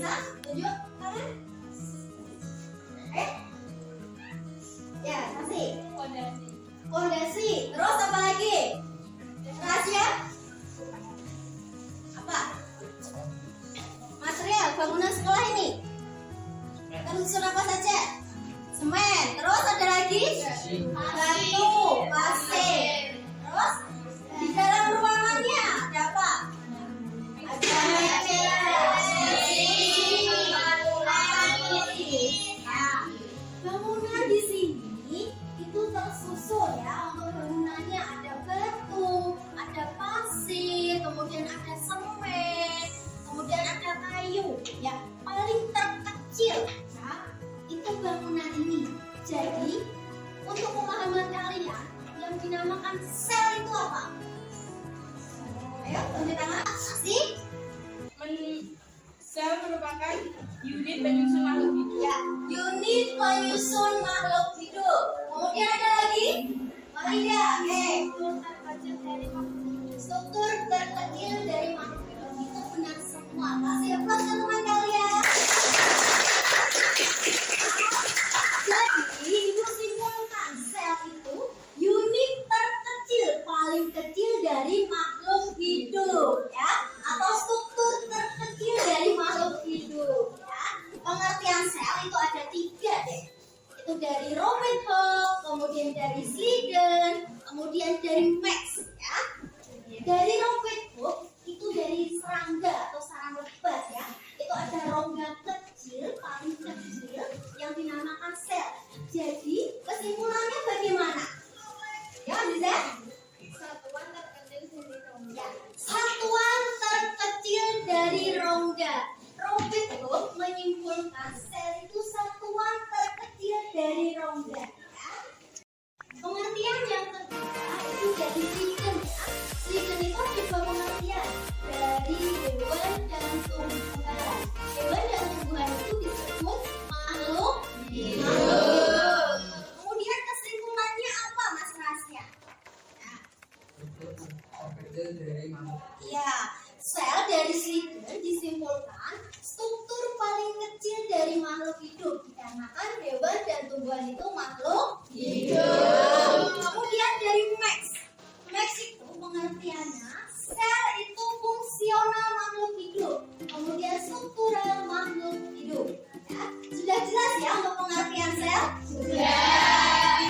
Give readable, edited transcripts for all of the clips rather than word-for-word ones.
bisa? Tunjuk tangan. Ya, kasih. Fondasi. Terus apa lagi? Rahasia? Apa? Material bangunan sekolah ini. Tersusun apa saja? Semen. Terus ada lagi? Batu, pasir. Terus di dalam ruangannya ada apa? Ada meja, bangunan di sini itu tersusun ya. Untuk bangunannya ada batu, ada pasir, kemudian ada semen, kemudian ada kayu. Ya, paling terkecil ya, itu bangunan ini. Jadi untuk pemahaman kalian, yang dinamakan sel itu apa? Ayo, tunjuk tangan. Kasih. Sel merupakan unit penyusun makhluk hidup. Ya, unit penyusun makhluk hidup. Kemudian ada lagi? Maria, struktur terkecil dari makhluk hidup. Itu benar semua. Kasih aplaus ke teman kalian. Jadi, ibu simpulkan sel itu unit terkecil, paling kecil dari makhluk hidup, ya, atau struktur terkecil dari makhluk hidup. Ya. Pengertian sel itu ada 3 deh. Itu dari Robert Hooke, kemudian dari Schleiden, kemudian dari Max. Ya. Dari Robert Hooke itu dari serangga atau sarang lebat ya. Itu ada rongga kecil, paling kecil yang dinamakan sel. Jadi kesimpulannya bagaimana? Ya, bisa? Satuan terkecil dari rongga. Ya, satuan terkecil dari rongga. Robert Hooke menyimpulkan sel itu satuan terkecil dari rongga. Ya. Pengertian yang kedua itu dari Schleiden ya. Schleiden itu ada 2 pengertian dari hewan dan tumbuhan. Hewan dan tumbuhan itu disebut makhluk hidup. Kemudian kesimpulannya apa, Mas Rasya? Ya, sel dari Schleiden disimpulkan struktur paling kecil dari makhluk hidup, dikarenakan hewan dan tumbuhan itu makhluk hidup. Kemudian dari Max itu pengertiannya sel itu fungsional makhluk hidup, kemudian struktural makhluk hidup. Ya, sudah jelas ya untuk pengertian sel? Sudah.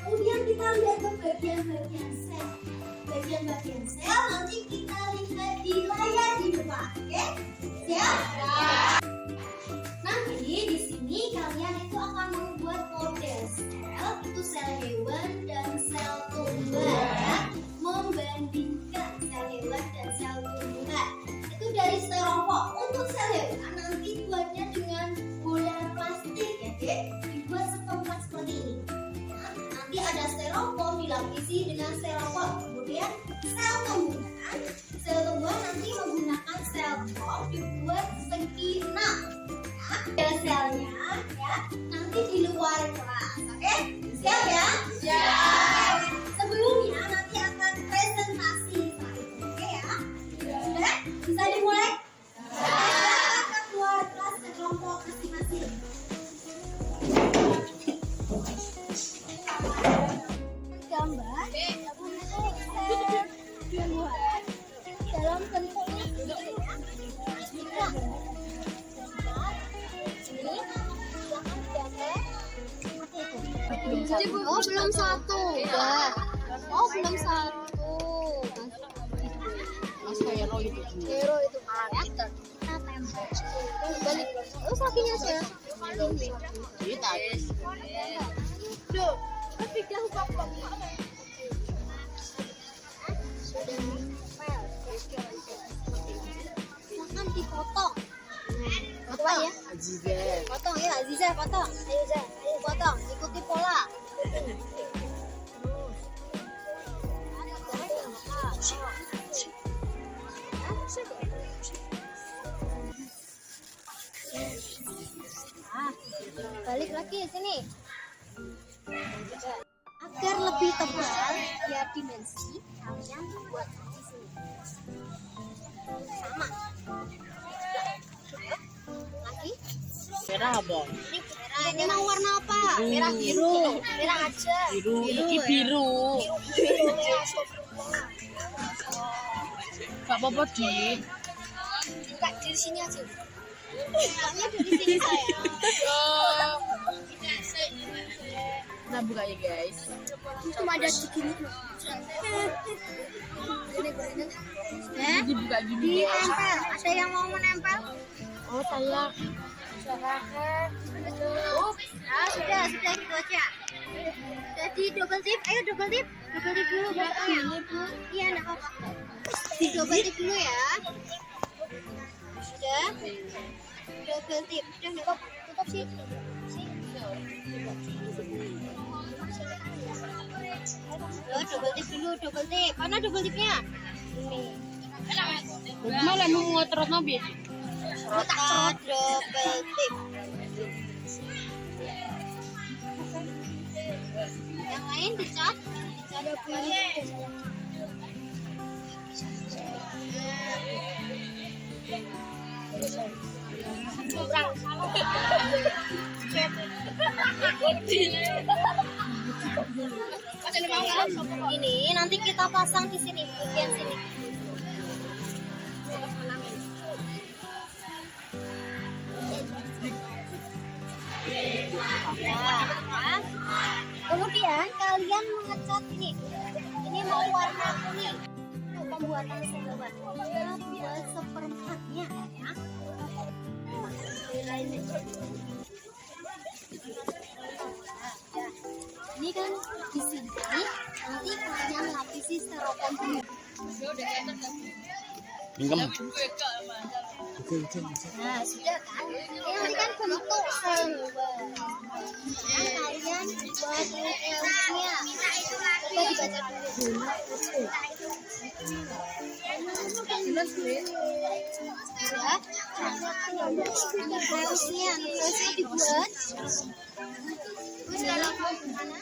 Kemudian kita lihat ke bagian-bagian sel. Bagian-bagian sel nanti kita lihat di layar di depan, oke? Siap? Nanti di sini kalian itu akan membuat model sel, itu sel hewan dan sel tumbuhan ya. Membandingkan sel hewan dan sel tumbuhan. Itu dari styrofoam. Untuk sel hewan nanti buatnya dengan bola plastik ya, Dek. Dibuat seperempat seperti ini. Nah, nanti ada styrofoam dilapisi dengan styrofoam. Kemudian sel tumbuhan nanti menggunakan sel foam dibuat segi 6. Nah, selnya ya nanti di luar kelas, oke? Siap ya? Siap. Sebelumnya nanti akan presentasi slide, oke ya? Sudah? Bisa dimulai? Silakan ke luar kelas ke kelompok masing-masing. Gambar tumbuhan dalam bentuk ini ya. Oh, belum satu. Udah. Oh, belum satu. Mas Hero itu. Hero itu karakter. Balik. Oh, sakinya sih ya. Kita. Duh, tapi dah bapak. Silahkan dipotong. Potong ya. Aziza. Potong ya, Aziza, potong. Ayo, Aziza, ayo potong. Ikuti pola. Balik lagi sini. Agar lebih tebal ya dimensi, kalian buat di sini. Sama. Merah apa? Ini merah. Ini mau warna apa? Biru. Merah biru. Merah aja. Biru. Ini biru. Biru ya, astagfirullah. Gak apa-apa di. Buka di sini aja. Bukanya dari sini saya. Kita buka ya guys. Cuma ada segini. Dibuka gini guys. Nempel. Ada yang mau menempel? Oh saya. Silakan. Nah, sudah gitu aja. Jadi double tip, ayo double tip dulu belakangnya. Iya, enggak apa-apa. Di double tip dulu ya. Sudah. Double tip. Sudah enggak apa-apa. Tutup sih. Double tip dulu, double tip. Mana double tipnya? Ini. Malah mau ngotrot nabi. Kotak double tip. Yang lain dicat, ada bunyi. Ini nanti kita pasang di sini, bagian sini. Nah, kemudian kalian mengecat ini. Ini mau warna kuning. Pembuatan selembar. Buat seperempatnya ya. Ini kan di sini nanti kalian lapisi styrofoam dulu. Minggem. Nah, sudah kan? Ini kan bentuk selembar. Nah, kalian buat detailnya. Coba dibaca dulu. Ya, harusnya dibuat. Terus kalau mana?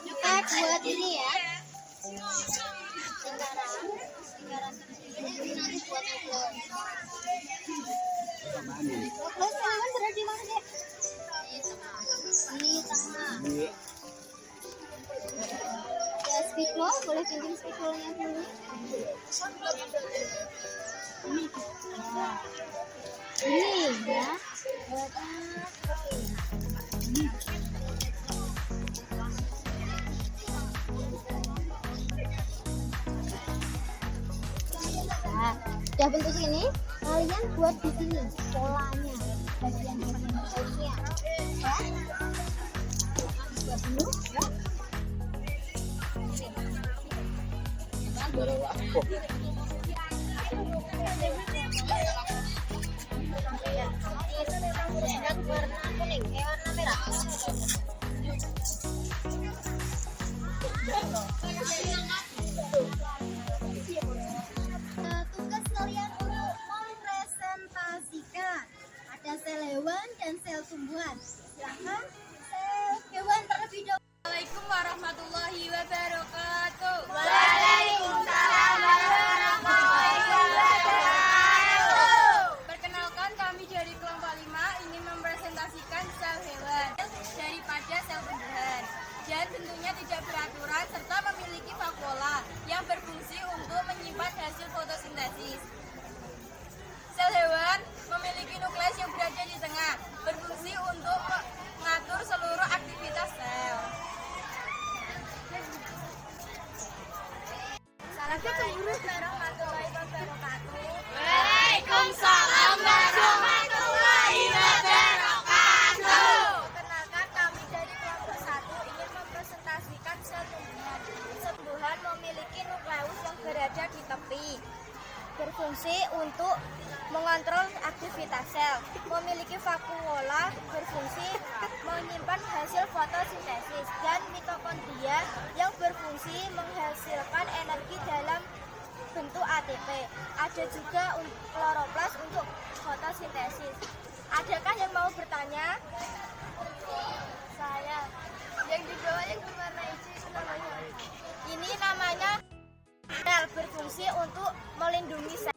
Kita buat ini ya. Lingkaran ini nanti buat nukleus. Nukleus kalian berada di mana deh? Di tengah. Ya, spidol, boleh pinjam spidolnya dulu. Ini ya. Nah, udah bentuk ini, kalian buat di sini polanya, bagian bagiannya. Ya. Buat dulu. Ya. Warna kuning, warna merah. Tugas kalian untuk mempresentasikan ada sel hewan dan sel tumbuhan. Silakan sel hewan terlebih dahulu. Assalamualaikum warahmatullahi wabarakatuh. Waalaikumsalam warahmatullahi wabarakatuh. Perkenalkan kami dari kelompok 5 ingin mempresentasikan sel hewan daripada sel tumbuhan. Dan tentunya tidak beraturan serta memiliki vakuola yang berfungsi untuk menyimpan hasil fotosintesis. Sel hewan memiliki nukleus yang berada di tengah, berfungsi untuk mengatur seluruh aktivitas sel. Assalamualaikum warahmatullahi wabarakatuh. Waalaikumsalam warahmatullahi wabarakatuh. Perkenalkan kami dari kelompok 1 ingin mempresentasikan sel tumbuhan. Sel tumbuhan memiliki nukleus yang berada di tepi. Berfungsi untuk mengontrol aktivitas sel. Memiliki vakuola berfungsi menyimpan hasil fotosintesis dan mitokondria yang berfungsi menghasilkan energi dalam bentuk ATP. Ada juga kloroplas untuk fotosintesis. Adakah yang mau bertanya? Saya. Yang di bawahnya gimana itu namanya? Ini namanya sel, berfungsi untuk melindungi sel.